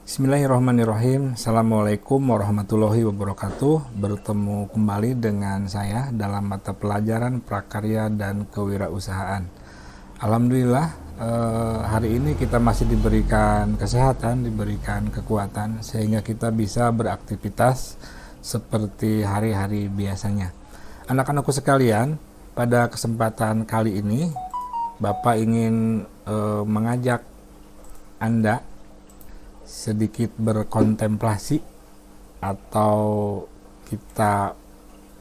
Bismillahirrahmanirrahim. Assalamualaikum warahmatullahi wabarakatuh. Bertemu kembali dengan saya dalam mata pelajaran prakarya dan kewirausahaan. Alhamdulillah, hari ini kita masih diberikan kesehatan, diberikan kekuatan sehingga kita bisa beraktivitas seperti hari-hari biasanya. Anak-anakku sekalian, pada kesempatan kali ini Bapak ingin mengajak Anda sedikit berkontemplasi atau kita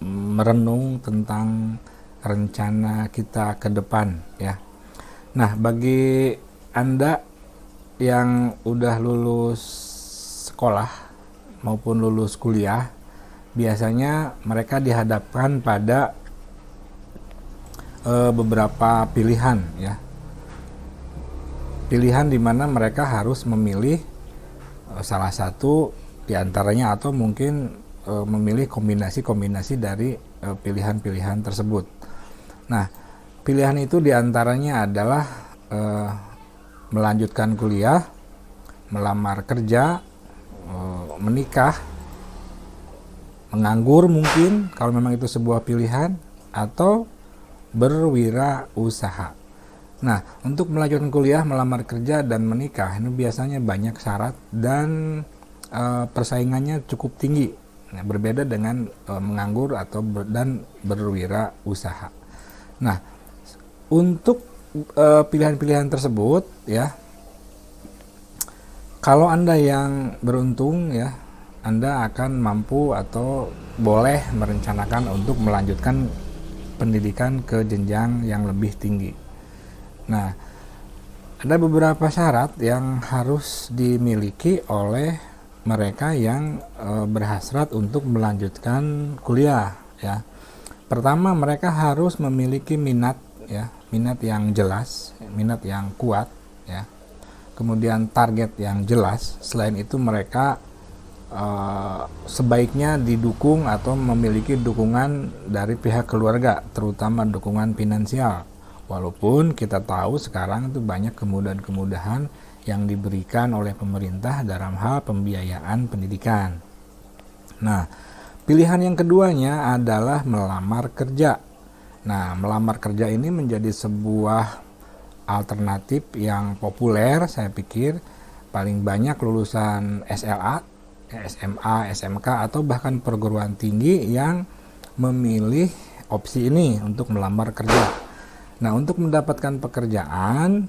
merenung tentang rencana kita ke depan ya. Nah, bagi Anda yang udah lulus sekolah maupun lulus kuliah, biasanya mereka dihadapkan pada beberapa pilihan ya. Pilihan di mana mereka harus memilih salah satu diantaranya atau mungkin memilih kombinasi-kombinasi dari pilihan-pilihan tersebut. Nah, pilihan itu diantaranya adalah melanjutkan kuliah, melamar kerja, menikah, menganggur mungkin kalau memang itu sebuah pilihan, atau berwirausaha. Nah, untuk melanjutkan kuliah, melamar kerja, dan menikah ini biasanya banyak syarat dan persaingannya cukup tinggi. Nah, berbeda dengan menganggur atau dan berwirausaha. Nah, untuk pilihan-pilihan tersebut ya, kalau Anda yang beruntung ya, Anda akan mampu atau boleh merencanakan untuk melanjutkan pendidikan ke jenjang yang lebih tinggi. Nah, ada beberapa syarat yang harus dimiliki oleh mereka yang berhasrat untuk melanjutkan kuliah ya. Pertama, mereka harus memiliki minat ya, minat yang jelas, minat yang kuat ya. Kemudian target yang jelas. Selain itu mereka sebaiknya didukung atau memiliki dukungan dari pihak keluarga, terutama dukungan finansial. Walaupun kita tahu sekarang itu banyak kemudahan-kemudahan yang diberikan oleh pemerintah dalam hal pembiayaan pendidikan. Nah, pilihan yang keduanya adalah melamar kerja. Nah, melamar kerja ini menjadi sebuah alternatif yang populer, saya pikir paling banyak lulusan SLA, SMA, SMK, atau bahkan perguruan tinggi yang memilih opsi ini untuk melamar kerja. Nah, untuk mendapatkan pekerjaan,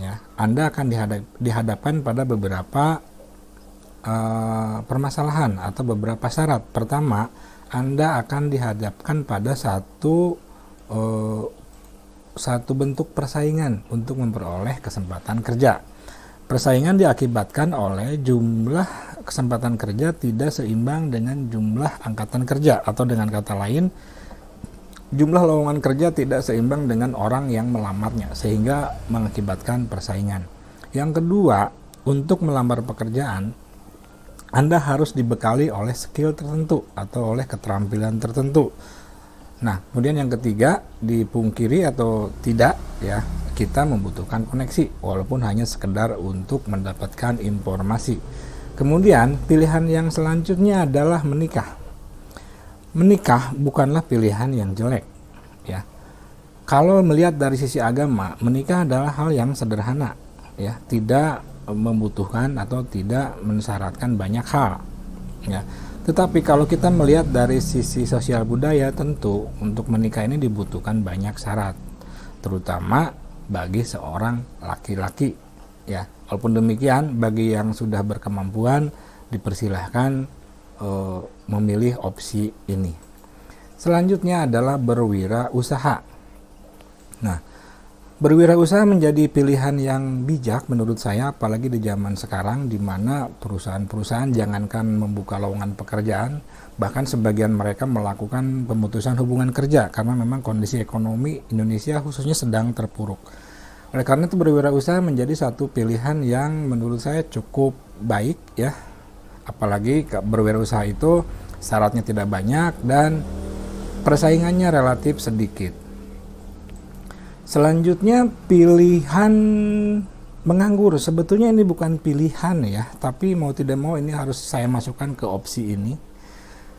ya, Anda akan dihadapkan pada beberapa permasalahan atau beberapa syarat. Pertama, Anda akan dihadapkan pada satu bentuk persaingan untuk memperoleh kesempatan kerja. Persaingan diakibatkan oleh jumlah kesempatan kerja tidak seimbang dengan jumlah angkatan kerja, atau dengan kata lain, jumlah lowongan kerja tidak seimbang dengan orang yang melamarnya, sehingga mengakibatkan persaingan. Yang kedua, untuk melamar pekerjaan, Anda harus dibekali oleh skill tertentu atau oleh keterampilan tertentu. Nah, kemudian yang ketiga, dipungkiri atau tidak ya, kita membutuhkan koneksi, walaupun hanya sekedar untuk mendapatkan informasi. Kemudian, pilihan yang selanjutnya adalah menikah. Menikah bukanlah pilihan yang jelek ya. Kalau melihat dari sisi agama, menikah adalah hal yang sederhana ya, tidak membutuhkan atau tidak mensyaratkan banyak hal ya. Tetapi kalau kita melihat dari sisi sosial budaya, tentu untuk menikah ini dibutuhkan banyak syarat, terutama bagi seorang laki-laki ya. Walaupun demikian, bagi yang sudah berkemampuan dipersilahkan memilih opsi ini. Selanjutnya adalah berwirausaha. Nah, berwirausaha menjadi pilihan yang bijak menurut saya, apalagi di zaman sekarang di mana perusahaan-perusahaan jangankan membuka lowongan pekerjaan, bahkan sebagian mereka melakukan pemutusan hubungan kerja karena memang kondisi ekonomi Indonesia khususnya sedang terpuruk. Oleh karena itu, berwirausaha menjadi satu pilihan yang menurut saya cukup baik ya. Apalagi berwirausaha itu syaratnya tidak banyak dan persaingannya relatif sedikit. Selanjutnya, pilihan Menganggur sebetulnya ini bukan pilihan ya, tapi mau tidak mau ini harus saya masukkan ke opsi ini.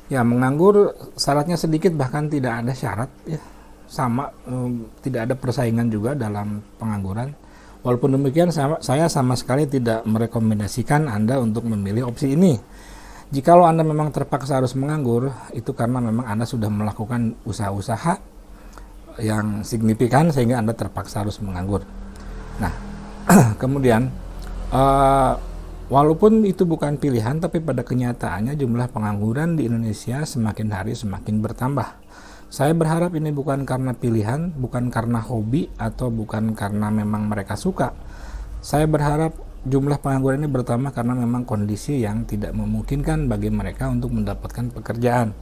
Ya, menganggur syaratnya sedikit, bahkan tidak ada syarat ya. Sama tidak ada persaingan juga dalam pengangguran. Walaupun demikian saya sama sekali tidak merekomendasikan Anda untuk memilih opsi ini. Jikalau Anda memang terpaksa harus menganggur, itu karena memang Anda sudah melakukan usaha-usaha yang signifikan sehingga Anda terpaksa harus menganggur. Nah, kemudian walaupun itu bukan pilihan, tapi pada kenyataannya jumlah pengangguran di Indonesia semakin hari semakin bertambah. Saya berharap ini bukan karena pilihan, bukan karena hobi, atau bukan karena memang mereka suka. Saya berharap jumlah pengangguran ini bertambah karena memang kondisi yang tidak memungkinkan bagi mereka untuk mendapatkan pekerjaan.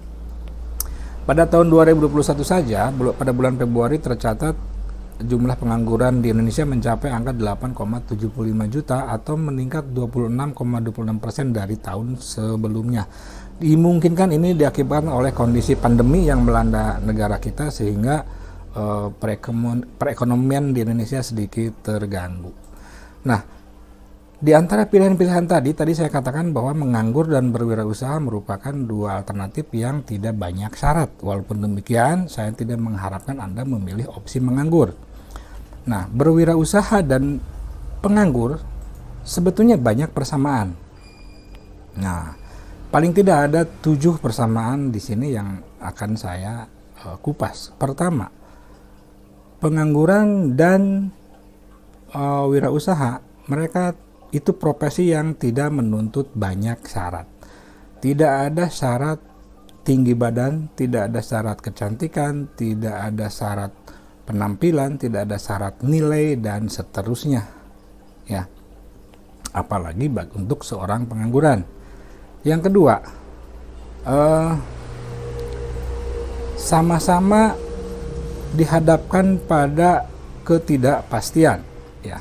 Pada tahun 2021 saja, pada bulan Februari tercatat jumlah pengangguran di Indonesia mencapai angka 8,75 juta atau meningkat 26,26% dari tahun sebelumnya. Dimungkinkan ini diakibatkan oleh kondisi pandemi yang melanda negara kita sehingga perekonomian di Indonesia sedikit terganggu. Nah, di antara pilihan-pilihan tadi saya katakan bahwa menganggur dan berwirausaha merupakan dua alternatif yang tidak banyak syarat. Walaupun demikian, saya tidak mengharapkan Anda memilih opsi menganggur. Nah, berwirausaha dan penganggur sebetulnya banyak persamaan. Nah, paling tidak ada 7 persamaan di sini yang akan saya kupas. Pertama, pengangguran dan wirausaha, mereka itu profesi yang tidak menuntut banyak syarat. Tidak ada syarat tinggi badan, tidak ada syarat kecantikan, tidak ada syarat penampilan, tidak ada syarat nilai, dan seterusnya. Ya, apalagi untuk seorang pengangguran. Yang kedua, sama-sama dihadapkan pada ketidakpastian, ya.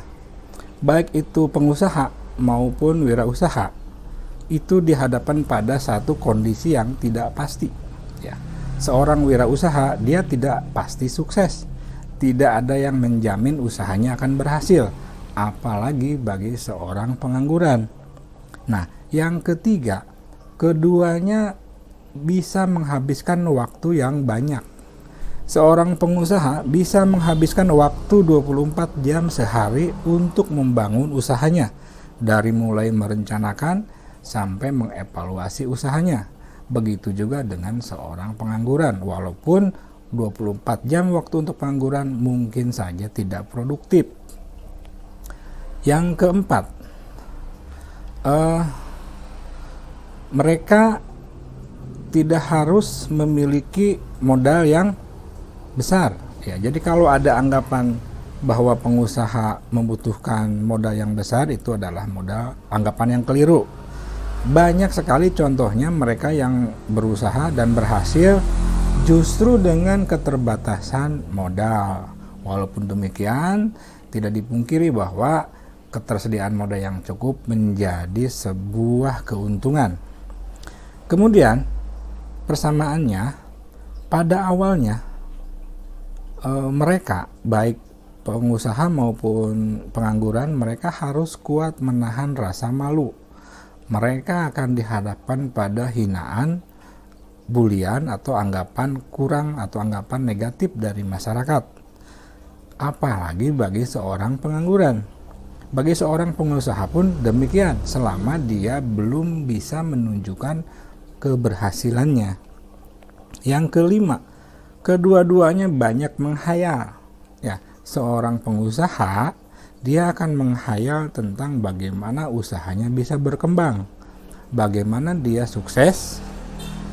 Baik itu pengusaha maupun wirausaha, itu dihadapkan pada satu kondisi yang tidak pasti, ya. Seorang wirausaha, dia tidak pasti sukses. Tidak ada yang menjamin usahanya akan berhasil, apalagi bagi seorang pengangguran. Nah, yang ketiga, keduanya bisa menghabiskan waktu yang banyak. Seorang pengusaha bisa menghabiskan waktu 24 jam sehari untuk membangun usahanya, dari mulai merencanakan sampai mengevaluasi usahanya. Begitu juga dengan seorang pengangguran, walaupun 24 jam waktu untuk pengangguran mungkin saja tidak produktif. Yang keempat, mereka tidak harus memiliki modal yang besar, ya. Jadi kalau ada anggapan bahwa pengusaha membutuhkan modal yang besar, itu adalah anggapan yang keliru. Banyak sekali contohnya mereka yang berusaha dan berhasil justru dengan keterbatasan modal. Walaupun demikian, tidak dipungkiri bahwa ketersediaan modal yang cukup menjadi sebuah keuntungan. Kemudian, persamaannya, pada awalnya mereka, baik pengusaha maupun pengangguran, mereka harus kuat menahan rasa malu. Mereka akan dihadapkan pada hinaan, bulian, atau anggapan kurang atau anggapan negatif dari masyarakat. Apalagi bagi seorang pengangguran. Bagi seorang pengusaha pun demikian, selama dia belum bisa menunjukkan keberhasilannya. Yang kelima, kedua-duanya banyak menghayal. Ya, seorang pengusaha, dia akan menghayal tentang bagaimana usahanya bisa berkembang, bagaimana dia sukses,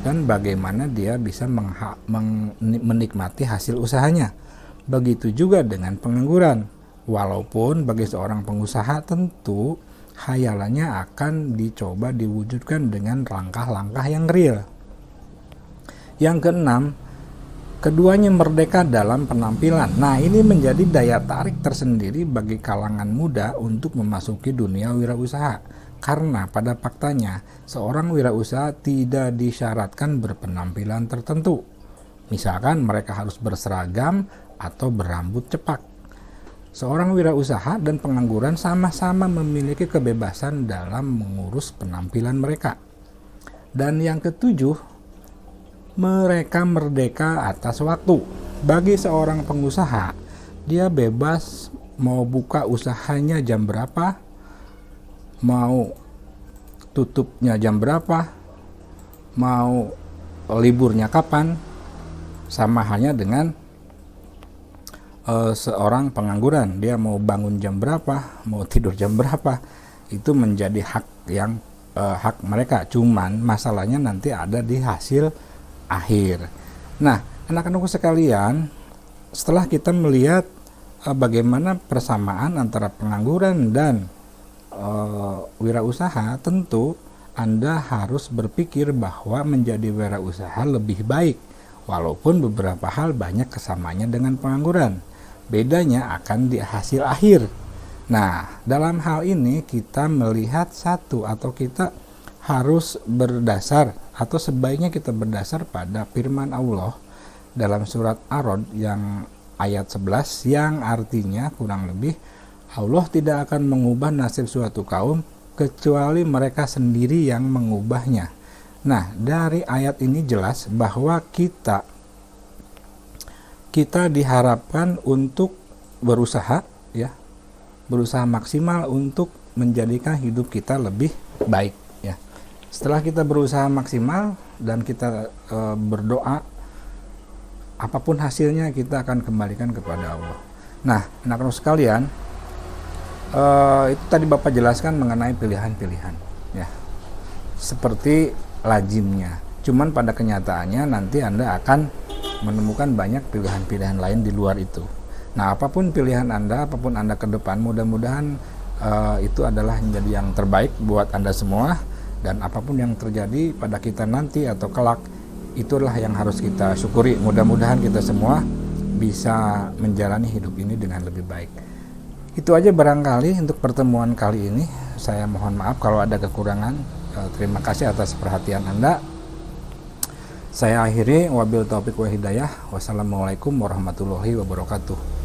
dan bagaimana dia bisa menikmati hasil usahanya. Begitu juga dengan pengangguran. Walaupun bagi seorang pengusaha tentu hayalannya akan dicoba diwujudkan dengan langkah-langkah yang real. Yang keenam, keduanya merdeka dalam penampilan. Nah, ini menjadi daya tarik tersendiri bagi kalangan muda untuk memasuki dunia wirausaha. Karena pada faktanya, seorang wirausaha tidak disyaratkan berpenampilan tertentu. Misalkan mereka harus berseragam atau berambut cepak. Seorang wirausaha dan pengangguran sama-sama memiliki kebebasan dalam mengurus penampilan mereka. Dan yang ketujuh, mereka merdeka atas waktu. Bagi seorang pengusaha, dia bebas mau buka usahanya jam berapa, mau tutupnya jam berapa, mau liburnya kapan, sama halnya dengan seorang pengangguran. Dia mau bangun jam berapa, mau tidur jam berapa, itu menjadi hak yang hak mereka. Cuman masalahnya nanti ada di hasil akhir. Nah, anak-anakku sekalian, setelah kita melihat bagaimana persamaan antara pengangguran dan wirausaha, tentu Anda harus berpikir bahwa menjadi wirausaha lebih baik, walaupun beberapa hal banyak kesamanya dengan pengangguran. Bedanya akan di hasil akhir. Nah, dalam hal ini kita melihat kita harus berdasar, atau sebaiknya kita berdasar pada firman Allah dalam surat Ar-Rod yang ayat 11, yang artinya kurang lebih Allah tidak akan mengubah nasib suatu kaum kecuali mereka sendiri yang mengubahnya. Nah, dari ayat ini jelas bahwa kita diharapkan untuk berusaha maksimal untuk menjadikan hidup kita lebih baik ya. Setelah kita berusaha maksimal dan kita berdoa, apapun hasilnya kita akan kembalikan kepada Allah. Nah, anak-anak sekalian, itu tadi Bapak jelaskan mengenai pilihan-pilihan ya, seperti lazimnya. Cuman pada kenyataannya nanti Anda akan menemukan banyak pilihan-pilihan lain di luar itu. Nah, apapun pilihan Anda, apapun Anda ke depan, mudah-mudahan itu adalah menjadi yang terbaik buat Anda semua. Dan apapun yang terjadi pada kita nanti atau kelak, itulah yang harus kita syukuri. Mudah-mudahan kita semua bisa menjalani hidup ini dengan lebih baik. Itu aja barangkali untuk pertemuan kali ini. Saya mohon maaf kalau ada kekurangan. Terima kasih atas perhatian Anda. Saya akhiri, wabil taufiq wa hidayah. Wassalamualaikum warahmatullahi wabarakatuh.